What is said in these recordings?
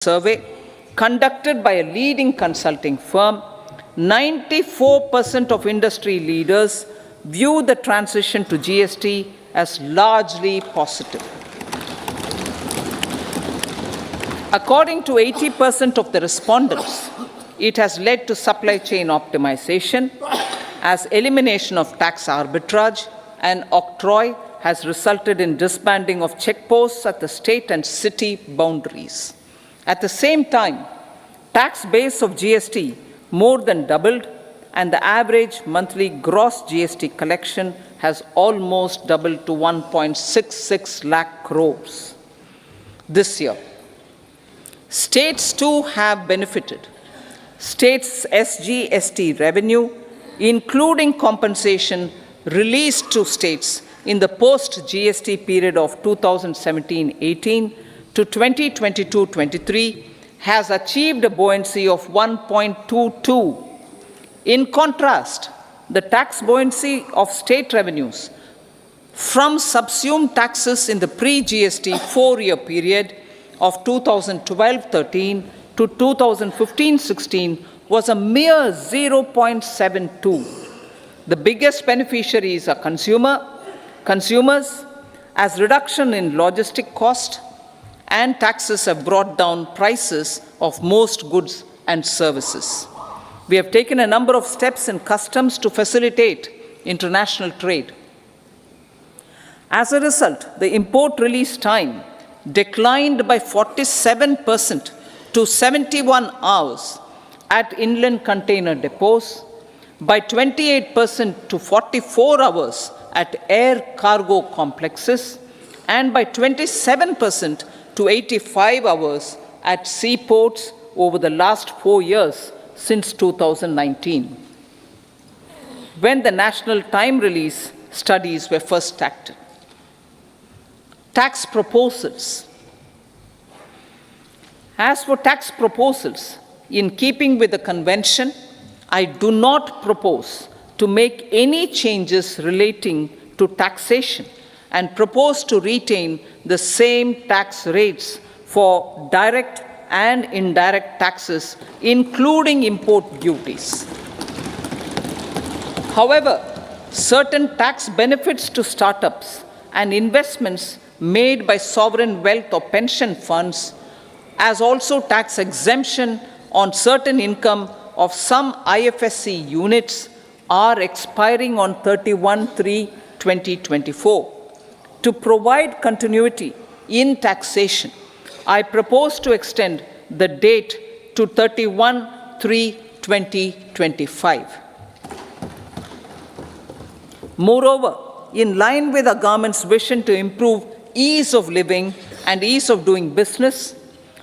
survey conducted by a leading consulting firm, 94% of industry leaders view the transition to GST as largely positive. According to 80% of the respondents, it has led to supply chain optimization, as elimination of tax arbitrage and octroi has resulted in disbanding of checkposts at the state and city boundaries. At the same time, tax base of GST more than doubled, and the average monthly gross GST collection has almost doubled to 1.66 lakh crores this year. States too have benefited. States' SGST revenue, including compensation released to states in the post-GST period of 2017-18 to 2022-23, has achieved a buoyancy of 1.22. In contrast, the tax buoyancy of state revenues from subsumed taxes in the pre-GST four-year period of 2012-13 to 2015-16 was a mere 0.72. The biggest beneficiaries are consumers, as reduction in logistic cost and taxes have brought down prices of most goods and services. We have taken a number of steps in customs to facilitate international trade. As a result, the import release time declined by 47% to 71 hours at inland container depots, by 28% to 44 hours at air cargo complexes, and by 27% to 85 hours at seaports over the last 4 years since 2019, when the national time release studies were first started. Tax proposals. As for tax proposals, in keeping with the convention, I do not propose to make any changes relating to taxation and propose to retain the same tax rates for direct and indirect taxes, including import duties. However, certain tax benefits to startups and investments made by sovereign wealth or pension funds, as also tax exemption on certain income of some IFSC units, are expiring on 31/3/2024. To provide continuity in taxation, I propose to extend the date to 31/3/2025. Moreover, in line with our government's vision to improve ease of living and ease of doing business,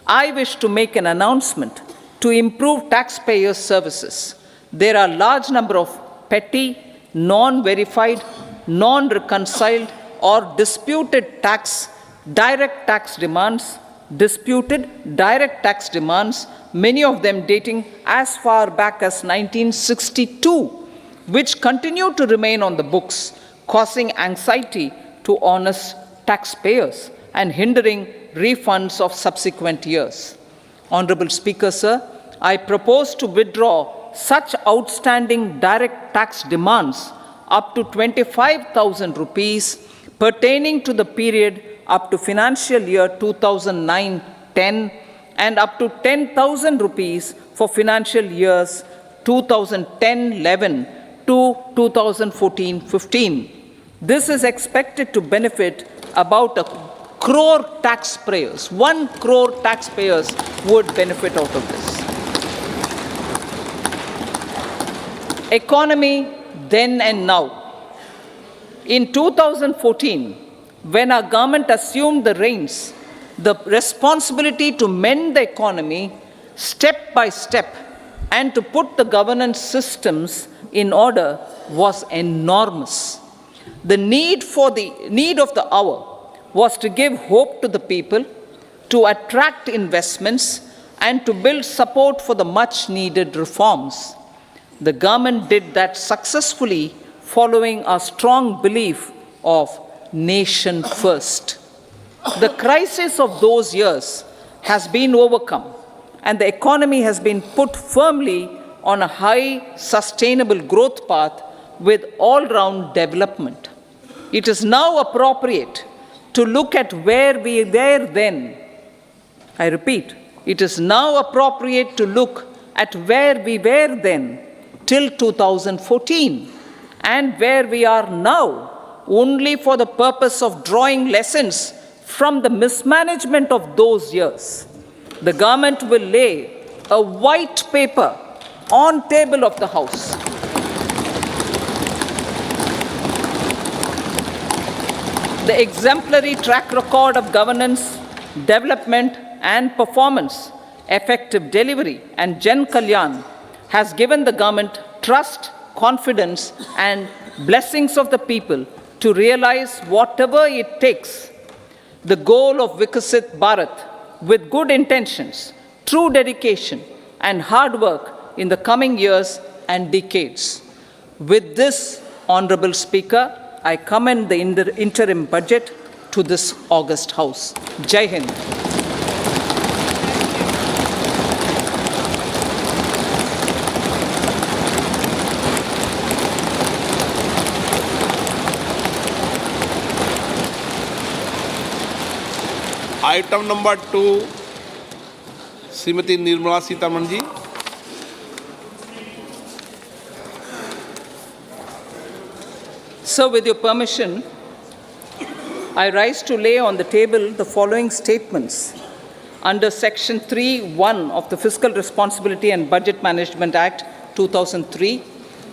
I wish to make an announcement to improve taxpayers' services. There are a large number of petty, non-verified, non-reconciled, or disputed direct tax demands, many of them dating as far back as 1962, which continue to remain on the books, causing anxiety to honest taxpayers and hindering refunds of subsequent years. Honorable Speaker, sir, I propose to withdraw such outstanding direct tax demands up to 25,000 rupees pertaining to the period up to financial year 2009-10 and up to 10,000 rupees for financial years 2010-11 to 2014-15. This is expected to benefit about 1 crore taxpayers. 1 crore taxpayers would benefit out of this. Economy then and now. In 2014, when our government assumed the reins, the responsibility to mend the economy step by step and to put the governance systems in order was enormous. The need of the hour was to give hope to the people, to attract investments, and to build support for the much-needed reforms. The government did that successfully, following a strong belief of nation first. The crisis of those years has been overcome and the economy has been put firmly on a high sustainable growth path with all-round development. It is now appropriate to look at where we were then. I repeat, it is now appropriate to look at where we were then till 2014 and where we are now, only for the purpose of drawing lessons from the mismanagement of those years. The government will lay a white paper on table of the House. The exemplary track record of governance, development and performance, effective delivery and Jan Kalyan has given the government trust, confidence and blessings of the people to realize whatever it takes, the goal of Vikasit Bharat with good intentions, true dedication and hard work in the coming years and decades. With this, Honorable Speaker, I commend the interim budget to this august House. Jai Hind. Item number 2 Shrimati Nirmala Sitharaman ji. So, with your permission, I rise to lay on the table the following statements. Under Section 3(1) of the Fiscal Responsibility and Budget Management Act 2003,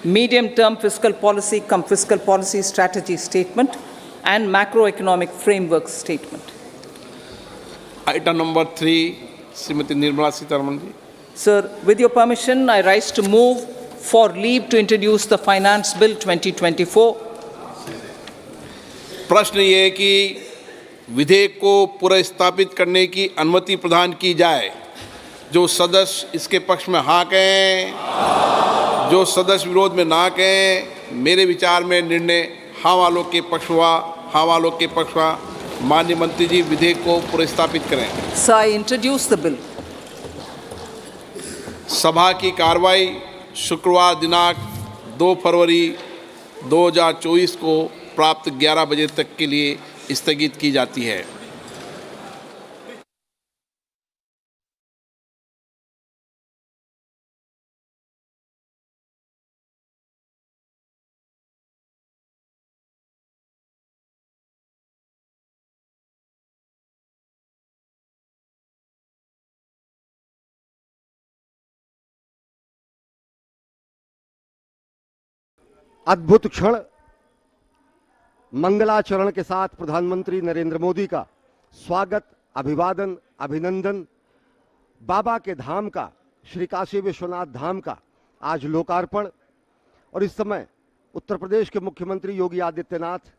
medium-term fiscal policy cum fiscal policy strategy statement and macroeconomic framework statement. Item number 3, Srimati Nirmala Sitharaman ji. Sir, with your permission, I rise to move for leave to introduce the Finance Bill 2024. प्रश्न ये है कि विधेयक को पुनर्स्थापित करने की अनुमति प्रदान की जाए। जो सदस्य इसके पक्ष में हाँ कहें, जो सदस्य विरोध में ना कहें। मेरे विचार में निर्णय हाँ वालों के पक्ष हुआ, हाँ वालों के पक्ष हुआ। माननीय मंत्री जी विधेयक को पुनर्स्थापित करें। Sir, I introduce the bill. सभा की कार्रवाई शुक्रवार दिनांक 2 फरवरी 2024 को प्राप्त 11 बजे तक के लिए स्थगित की जाती है। अद्भुत क्षण मंगलाचरण के साथ प्रधानमंत्री नरेंद्र मोदी का स्वागत, अभिवादन, अभिनंदन। बाबा के धाम का, श्री काशी विश्वनाथ धाम का आज लोकार्पण। और इस समय उत्तर प्रदेश के मुख्यमंत्री योगी आदित्यनाथ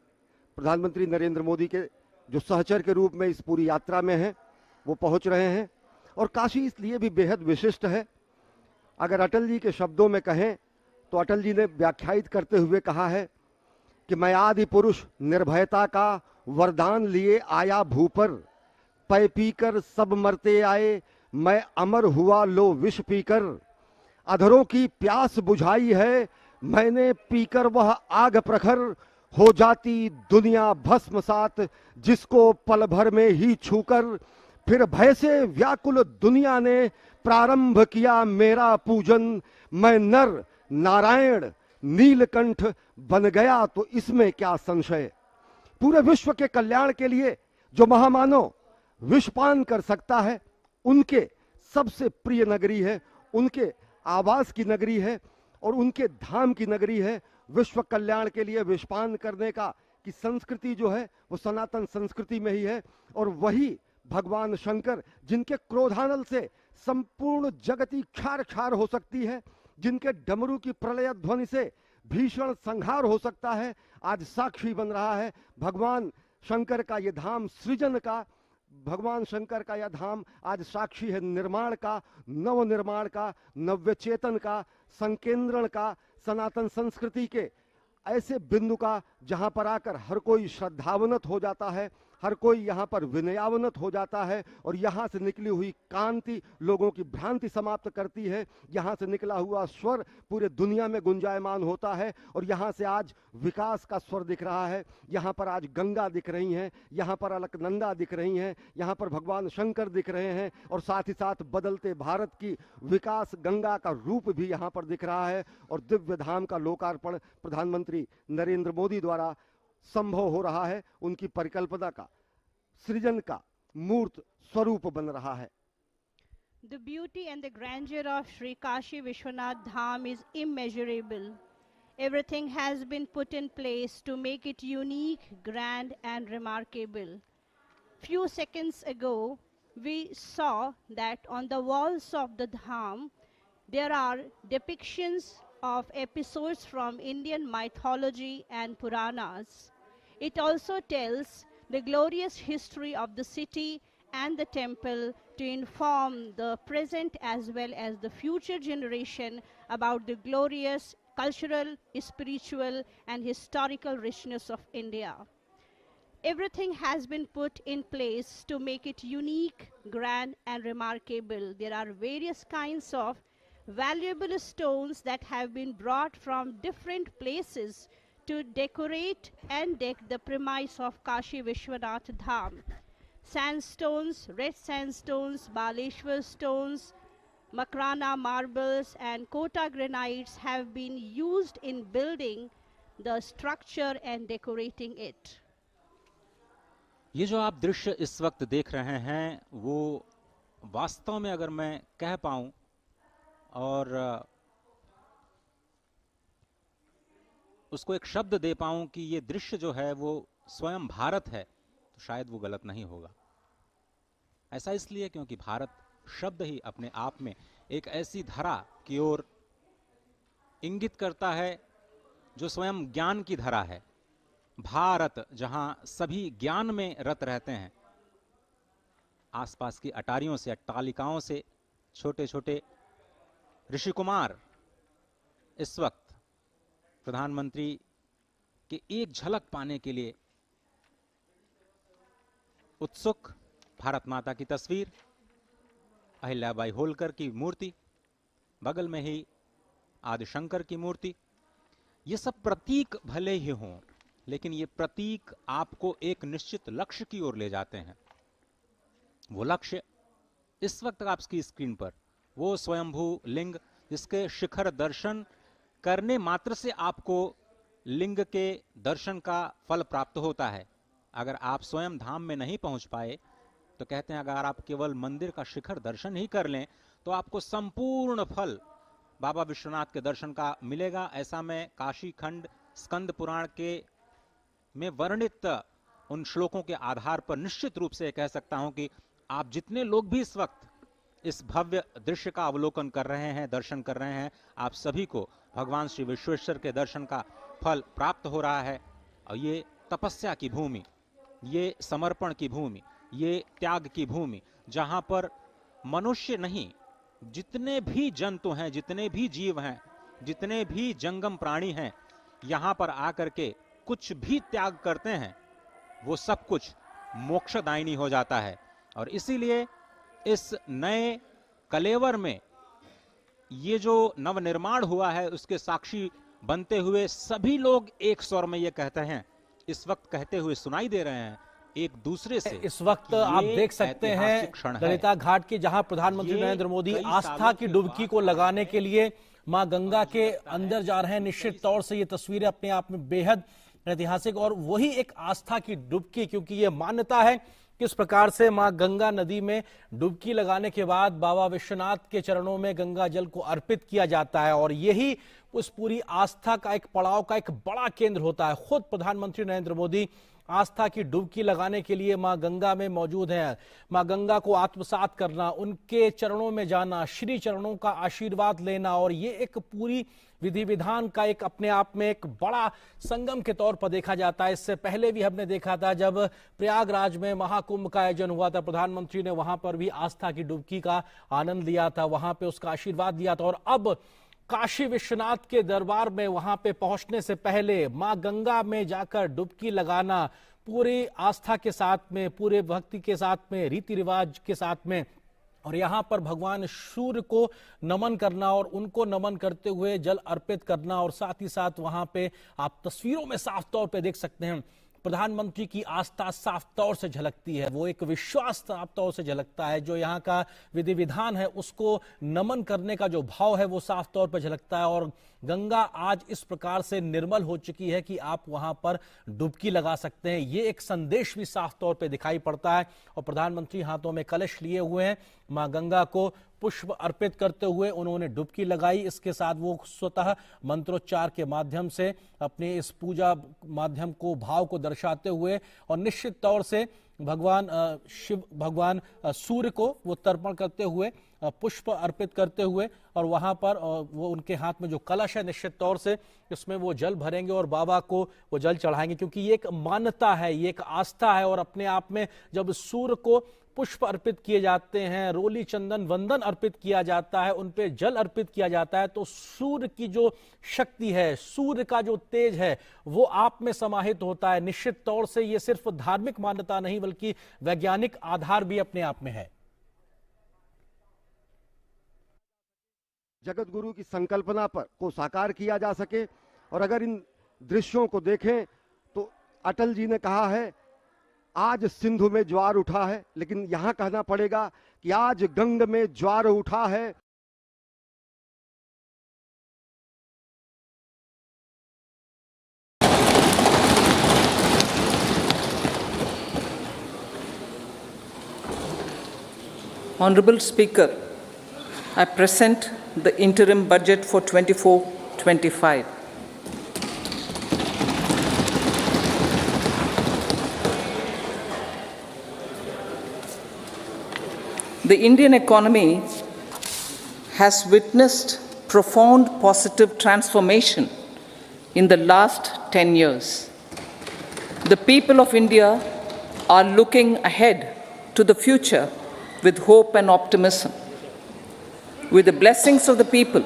प्रधानमंत्री नरेंद्र मोदी के जो सहचर के रूप में इस पूरी यात्रा में हैं, वो पहुंच रहे हैं। और काशी इसलिए भी बेहद विशिष्ट है। अगर अटल जी के शब्दों में कहें तो अटल जी ने व्याख्यायित करते हुए कहा है कि मैं आदि पुरुष निर्भयता का वरदान लिए आया भू पर, पै पीकर सब मरते आए, मैं अमर हुआ लो विष पीकर। अधरों की प्यास बुझाई है मैंने पीकर वह आग प्रखर, हो जाती दुनिया भस्म सात जिसको पल भर में ही छूकर। फिर भय से व्याकुल दुनिया ने प्रारंभ किया मेरा पूजन, मैं नर नारायण नीलकंठ बन गया तो इसमें क्या संशय। पूरे विश्व के कल्याण के लिए जो महामानव विषपान कर सकता है, उनके सबसे प्रिय नगरी है, उनके आवास की नगरी है और उनके धाम की नगरी है। विश्व कल्याण के लिए विषपान करने का की संस्कृति जो है वो सनातन संस्कृति में ही है। और वही भगवान शंकर जिनके क्रोधानल से संपूर्ण जगती क्षार क्षार हो सकती है, जिनके डमरू की प्रलय ध्वनि से भीषण संहार हो सकता है, आज साक्षी बन रहा है। भगवान शंकर का ये धाम सृजन का, भगवान शंकर का यह धाम आज साक्षी है निर्माण का, नव निर्माण का, नव्य चेतन का, संकेंद्रण का, सनातन संस्कृति के ऐसे बिंदु का जहां पर आकर हर कोई श्रद्धावनत हो जाता है, हर कोई यहाँ पर विनयावनत हो जाता है और यहाँ से निकली हुई कांति लोगों की भ्रांति समाप्त करती है। यहाँ से निकला हुआ स्वर पूरे दुनिया में गुंजायमान होता है और यहाँ से आज विकास का स्वर दिख रहा है। यहाँ पर आज गंगा दिख रही हैं, यहाँ पर अलकनंदा दिख रही हैं, यहाँ पर भगवान शंकर दिख रहे हैं और साथ ही साथ बदलते भारत की विकास गंगा का रूप भी यहाँ पर दिख रहा है। और दिव्य धाम का लोकार्पण प्रधानमंत्री नरेंद्र मोदी द्वारा संभव हो रहा है। उनकी परिकल्पना का, सृजन का मूर्त स्वरूप बन रहा है। The beauty and the grandeur of Sri Kashi Vishwanath Dham is immeasurable. Everything has been put in place to make it unique, grand and remarkable. Few seconds ago, we saw that on the walls of the Dham, there are depictions of episodes from Indian mythology and Puranas. It also tells the glorious history of the city and the temple to inform the present as well as the future generation about the glorious cultural, spiritual and historical richness of India. Everything has been put in place to make it unique, grand and remarkable. There are various kinds of valuable stones that have been brought from different places to decorate and deck the premise of Kashi Vishwanath Dham. Sandstones, red sandstones, Baleshwar stones, Makrana marbles and Kota granites have been used in building the structure and decorating it. ये जो आप दृश्य इस वक्त देख रहे हैं वो वास्तव में अगर मैं कह पाऊं और उसको एक शब्द दे पाऊं कि ये दृश्य जो है वो स्वयं भारत है तो शायद वो गलत नहीं होगा। ऐसा इसलिए क्योंकि भारत शब्द ही अपने आप में एक ऐसी धरा की ओर इंगित करता है जो स्वयं ज्ञान की धरा है। भारत जहां सभी ज्ञान में रत रहते हैं, आसपास की अटारियों से, अट्टालिकाओं से छोटे छोटे ऋषि कुमार इस वक्त प्रधानमंत्री की एक झलक पाने के लिए उत्सुक। भारत माता की तस्वीर, अहिल्याबाई होलकर की मूर्ति, बगल में ही आदिशंकर की मूर्ति, ये सब प्रतीक भले ही हों लेकिन ये प्रतीक आपको एक निश्चित लक्ष्य की ओर ले जाते हैं। वो लक्ष्य इस वक्त आपकी स्क्रीन पर वो स्वयंभू लिंग जिसके शिखर दर्शन करने मात्र से आपको लिंग के दर्शन का फल प्राप्त होता है। अगर आप स्वयं धाम में नहीं पहुंच पाए तो कहते हैं अगर आप केवल मंदिर का शिखर दर्शन ही कर लें तो आपको संपूर्ण फल बाबा विश्वनाथ के दर्शन का मिलेगा। ऐसा मैं काशी खंड स्कंद पुराण के में वर्णित उन श्लोकों के आधार पर निश्चित रूप से कह सकता हूं कि आप जितने लोग भी इस वक्त इस भव्य दृश्य का अवलोकन कर रहे हैं, दर्शन कर रहे हैं, आप सभी को भगवान श्री विश्वेश्वर के दर्शन का फल प्राप्त हो रहा है। और ये तपस्या की भूमि, ये समर्पण की भूमि, ये त्याग की भूमि, जहां पर मनुष्य नहीं, जितने भी जंतु हैं, जितने भी जीव हैं, जितने भी जंगम प्राणी हैं, यहां पर आकर के कुछ भी त्याग करते हैं वो सब कुछ मोक्षदायिनी हो जाता है। और इसीलिए इस नए कलेवर में ये जो नवनिर्माण हुआ है उसके साक्षी बनते हुए सभी लोग एक स्वर में ये कहते हैं, इस वक्त कहते हुए सुनाई दे रहे हैं एक दूसरे से। इस वक्त आप देख सकते हैं ललिता घाट की, जहां प्रधानमंत्री नरेंद्र मोदी आस्था की डुबकी को लगाने के लिए मां गंगा के अंदर जा रहे हैं। निश्चित तौर से ये तस्वीरें अपने आप में बेहद ऐतिहासिक और वही एक आस्था की डुबकी, क्योंकि ये मान्यता है किस प्रकार से मां गंगा नदी में डुबकी लगाने के बाद बाबा विश्वनाथ के चरणों में गंगा जल को अर्पित किया जाता है और यही उस पूरी आस्था का एक पड़ाव का एक बड़ा केंद्र होता है। खुद प्रधानमंत्री नरेंद्र मोदी आस्था की डुबकी लगाने के लिए मां गंगा में मौजूद हैं। मां गंगा को आत्मसात करना, उनके चरणों में जाना, श्री चरणों का आशीर्वाद लेना, और ये एक पूरी विधि विधान का एक अपने आप में एक बड़ा संगम के तौर पर देखा जाता है। इससे पहले भी हमने देखा था जब प्रयागराज में महाकुंभ का आयोजन हुआ था, प्रधानमंत्री ने वहां पर भी आस्था की डुबकी का आनंद लिया था, वहां पे उसका आशीर्वाद लिया था। और अब काशी विश्वनाथ के दरबार में वहां पे पहुंचने से पहले मां गंगा में जाकर डुबकी लगाना, पूरे आस्था के साथ में, पूरे भक्ति के साथ में, रीति रिवाज के साथ में, और यहाँ पर भगवान सूर्य को नमन करना और उनको नमन करते हुए जल अर्पित करना। और साथ ही साथ वहां पे आप तस्वीरों में साफ तौर पे देख सकते हैं प्रधानमंत्री की आस्था साफ तौर से झलकती है, वो एक विश्वास साफ तौर से झलकता है। जो यहाँ का विधि विधान है उसको नमन करने का जो भाव है वो साफ तौर पर झलकता है। और गंगा आज इस प्रकार से निर्मल हो चुकी है कि आप वहां पर डुबकी लगा सकते हैं, ये एक संदेश भी साफ तौर पे दिखाई पड़ता है। और प्रधानमंत्री हाथों में कलश लिए हुए हैं, मां गंगा को पुष्प अर्पित करते हुए उन्होंने डुबकी लगाई। इसके साथ वो स्वतः मंत्रोच्चार के माध्यम से अपने इस पूजा माध्यम को, भाव को दर्शाते हुए और निश्चित तौर से भगवान शिव, भगवान सूर्य को वो तर्पण करते हुए, पुष्प अर्पित करते हुए, और वहां पर वो उनके हाथ में जो कलश है निश्चित तौर से इसमें वो जल भरेंगे और बाबा को वो जल चढ़ाएंगे, क्योंकि ये एक मान्यता है, ये एक आस्था है। और अपने आप में जब सूर्य को पुष्प अर्पित किए जाते हैं, रोली चंदन वंदन अर्पित किया जाता है, उन पे जल अर्पित किया जाता है, तो सूर्य की जो शक्ति है, सूर्य का जो तेज है वो आप में समाहित होता है। निश्चित तौर से ये सिर्फ धार्मिक मान्यता नहीं बल्कि वैज्ञानिक आधार भी अपने आप में है। जगत गुरु की संकल्पना पर को साकार किया जा सके। और अगर इन दृश्यों को देखें तो अटल जी ने कहा है आज सिंधु में ज्वार उठा है, लेकिन यहां कहना पड़ेगा कि आज गंग में ज्वार उठा है। Honorable Speaker, I present the interim budget for 24-25. The Indian economy has witnessed profound positive transformation in the last 10 years. The people of India are looking ahead to the future with hope and optimism. With the blessings of the people,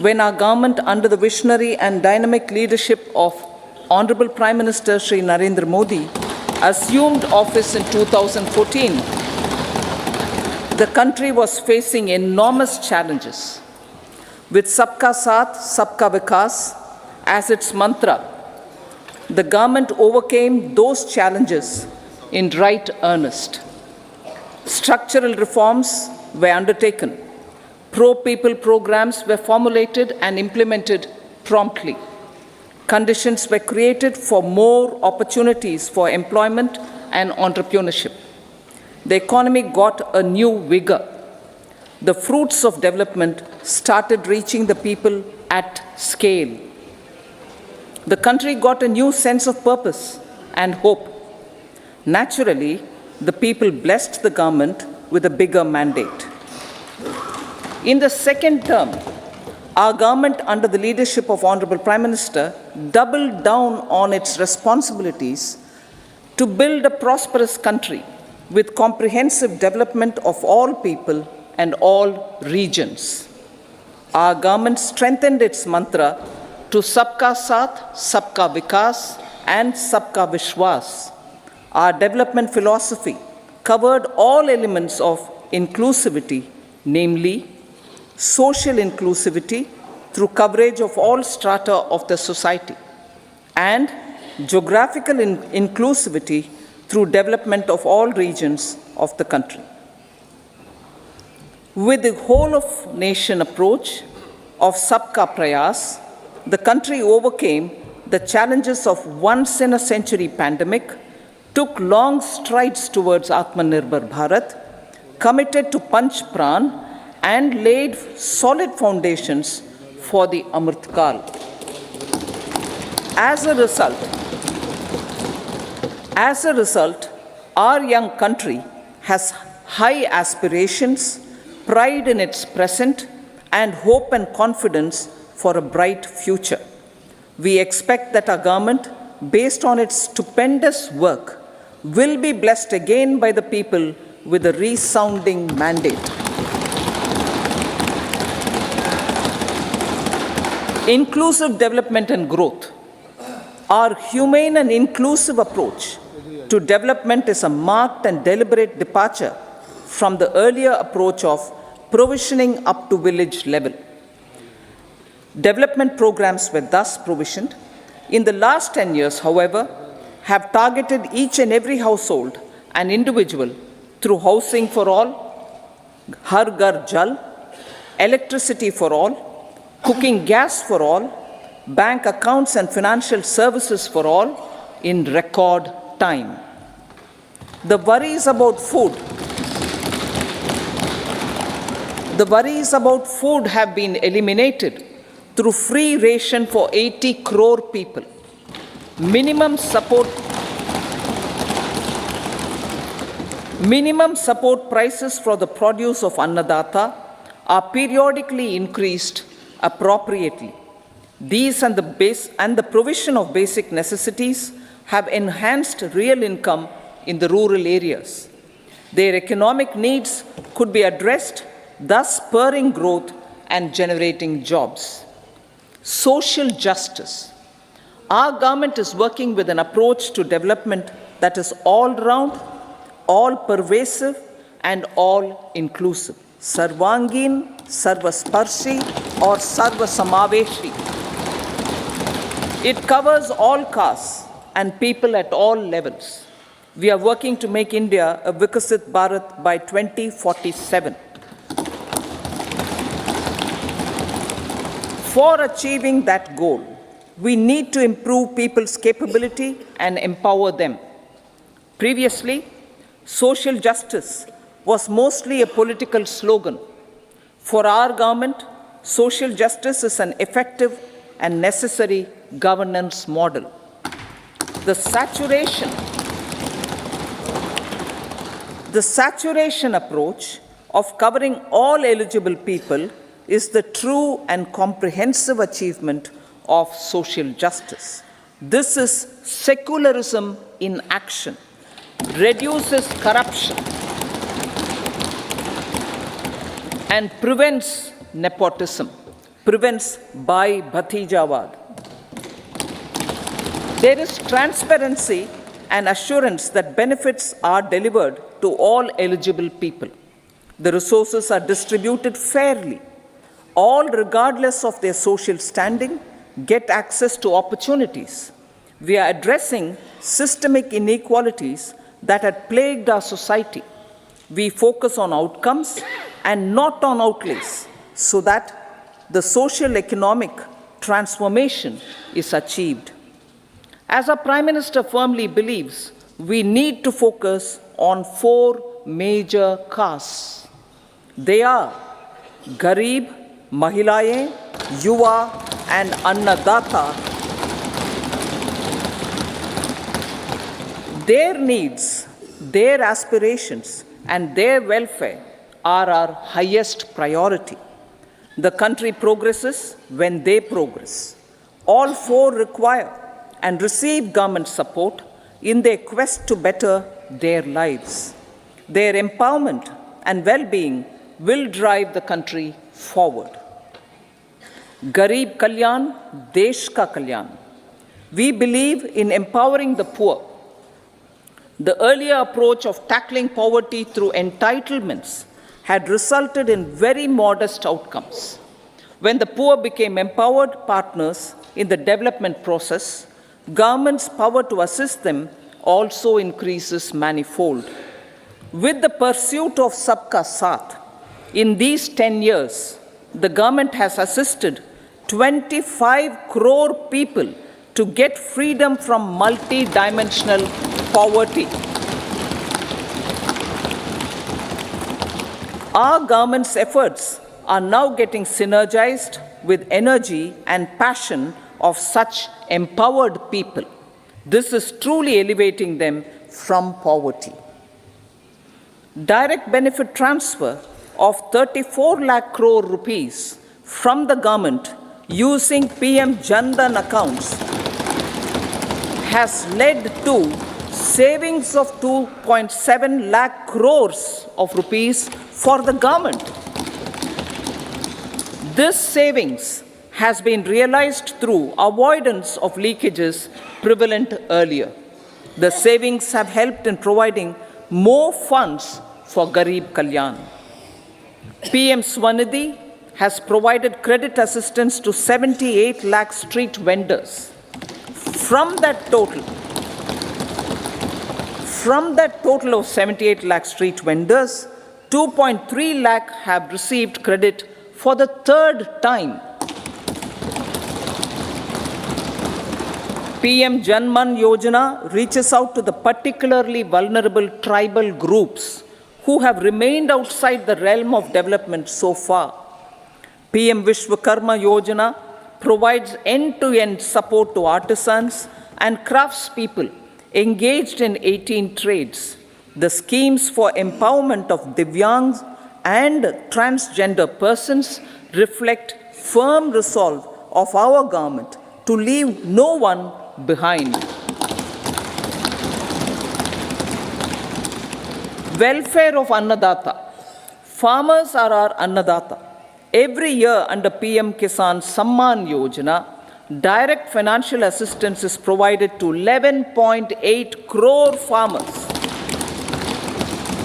when our government, under the visionary and dynamic leadership of Honorable Prime Minister Shri Narendra Modi, assumed office in 2014, the country was facing enormous challenges. With Sabka Saath, Sabka Vikas as its mantra, the government overcame those challenges in right earnest. Structural reforms were undertaken. Pro-people programs were formulated and implemented promptly. Conditions were created for more opportunities for employment and entrepreneurship. The economy got a new vigor. The fruits of development started reaching the people at scale. The country got a new sense of purpose and hope. Naturally, the people blessed the government with a bigger mandate. In the second term, our government, under the leadership of Honorable Prime Minister, doubled down on its responsibilities to build a prosperous country with comprehensive development of all people and all regions. Our government strengthened its mantra to Sabka Saath, Sabka Vikas and Sabka Vishwas. Our development philosophy covered all elements of inclusivity, namely social inclusivity through coverage of all strata of the society, and geographical inclusivity through development of all regions of the country. With the whole of nation approach of Sabka Prayas, the country overcame the challenges of once in a century pandemic, took long strides towards Atmanirbhar Bharat, committed to Panch Pran, and laid solid foundations for the Amrit Kal. As a result, our young country has high aspirations, pride in its present, and hope and confidence for a bright future. We expect that our government, based on its stupendous work, will be blessed again by the people with a resounding mandate. Inclusive development and growth. Our humane and inclusive approach to development is a marked and deliberate departure from the earlier approach of provisioning up to village level. Development programs were thus provisioned. In the last 10 years, however, have targeted each and every household and individual through housing for all, Har Ghar Jal, electricity for all, cooking gas for all, bank accounts and financial services for all in record time. The worries about food have been eliminated through free ration for 80 crore people. Minimum support prices for the produce of Annadata are periodically increased appropriately. These and the provision of basic necessities have enhanced real income in the rural areas. Their economic needs could be addressed, thus spurring growth and generating jobs. Social justice. Our government is working with an approach to development that is all-round, all-pervasive, and all-inclusive. Sarvangin, Sarvasparshi, or Sarvasamaveshi. It covers all castes and people at all levels. We are working to make India a Vikasit Bharat by 2047. For achieving that goal, we need to improve people's capability and empower them. Previously, social justice was mostly a political slogan. For our government, social justice is an effective and necessary governance model. The saturation approach of covering all eligible people is the true and comprehensive achievement of social justice. This is secularism in action, reduces corruption, and prevents nepotism, prevents Bhai Bhatijawad. There is transparency and assurance that benefits are delivered to all eligible people. The resources are distributed fairly. All, regardless of their social standing, get access to opportunities. We are addressing systemic inequalities that had plagued our society. We focus on outcomes and not on outlays so that the social economic transformation is achieved. As our Prime Minister firmly believes, we need to focus on 4 major castes. They are Garib, Mahilayein, Yuva, and Annadata. Their needs, their aspirations, and their welfare are our highest priority. The country progresses when they progress. All 4 require and receive government support in their quest to better their lives. Their empowerment and well-being will drive the country forward. Garib Kalyan, Desh Ka Kalyan. We believe in empowering the poor. The earlier approach of tackling poverty through entitlements had resulted in very modest outcomes. When the poor became empowered partners in the development process, government's power to assist them also increases manifold. With the pursuit of Sabka Saath, in these 10 years, the government has assisted 25 crore people to get freedom from multi-dimensional poverty. Our government's efforts are now getting synergized with energy and passion of such empowered people. This is truly elevating them from poverty. Direct benefit transfer of 34 lakh crore rupees from the government using PM Jan Dhan accounts has led to savings of 2.7 lakh crores of rupees for the government. This savings has been realized through avoidance of leakages prevalent earlier. The savings have helped in providing more funds for Garib Kalyan. PM Swanidhi has provided credit assistance to 78 lakh street vendors. From that total of 78 lakh street vendors, 2.3 lakh have received credit for the third time. PM Janman Yojana reaches out to the particularly vulnerable tribal groups who have remained outside the realm of development so far. PM Vishwakarma Yojana provides end-to-end support to artisans and craftspeople engaged in 18 trades. The schemes for empowerment of Divyangs and transgender persons reflect firm resolve of our government to leave no one behind. Welfare of Annadata. Farmers are our Annadata. Every year under PM Kisan Samman Yojana, direct financial assistance is provided to 11.8 crore farmers,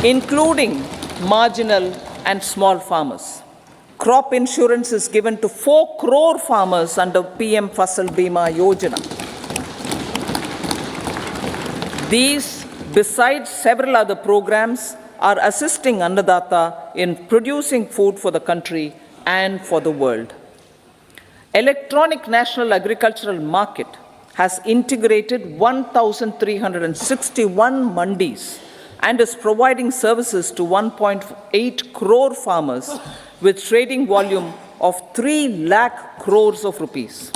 including marginal and small farmers. Crop insurance is given to 4 crore farmers under PM Fasal Bima Yojana. These, besides several other programs, are assisting Annadata in producing food for the country and for the world. Electronic National Agricultural Market has integrated 1,361 mandis and is providing services to 1.8 crore farmers with trading volume of 3 lakh crores of rupees.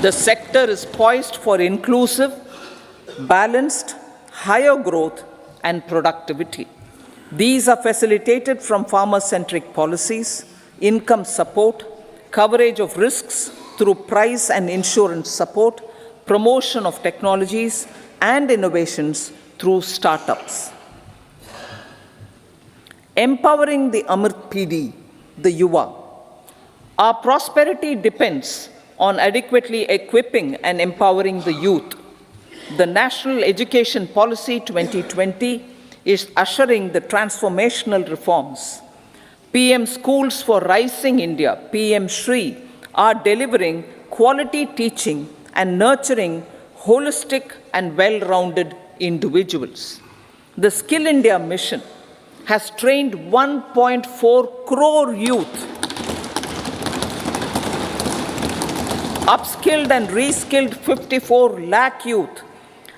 The sector is poised for inclusive, balanced, higher growth and productivity. These are facilitated from farmer-centric policies, income support, coverage of risks through price and insurance support, promotion of technologies and innovations through startups. Empowering the Amrit PD, the Yuva. Our prosperity depends on adequately equipping and empowering the youth. The National Education Policy 2020 is ushering the transformational reforms. PM Schools for Rising India, PM Shri, are delivering quality teaching and nurturing holistic and well-rounded individuals. The Skill India mission has trained 1.4 crore youth, upskilled and reskilled 54 lakh youth,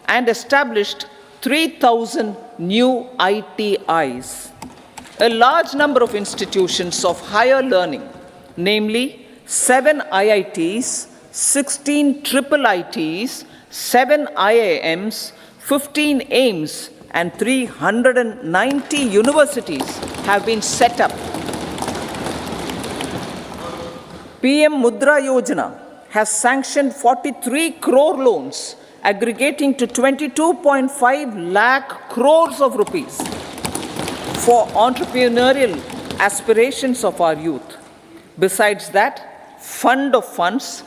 and established 3,000 new ITIs. A large number of institutions of higher learning, namely 7 IITs, 16 triple ITs, 7 IIMs, 15 AIMS, and 390 universities have been set up. PM Mudra Yojana has sanctioned 43 crore loans aggregating to 22.5 lakh crores of rupees for entrepreneurial aspirations of our youth. Besides that, Fund of Funds,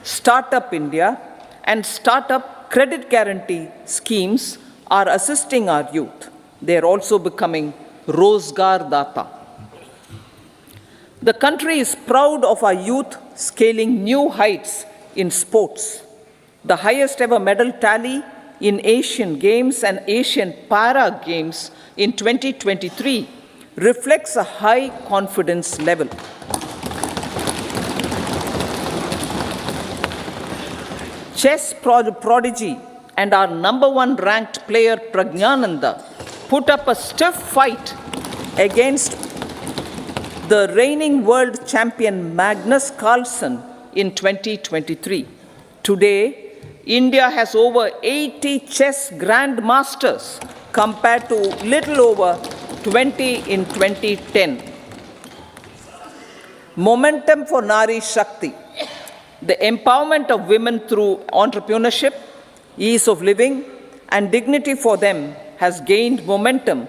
Startup India, and Startup Credit Guarantee schemes are assisting our youth. They are also becoming Rozgar Data. The country is proud of our youth scaling new heights in sports. The highest ever medal tally in Asian Games and Asian Para Games in 2023 reflects a high confidence level. Chess prodigy and our #1 ranked player Pragnananda put up a stiff fight against the reigning world champion Magnus Carlsen in 2023. Today, India has over 80 chess grandmasters compared to little over 20 in 2010. Momentum for Nari Shakti. The empowerment of women through entrepreneurship, ease of living, and dignity for them has gained momentum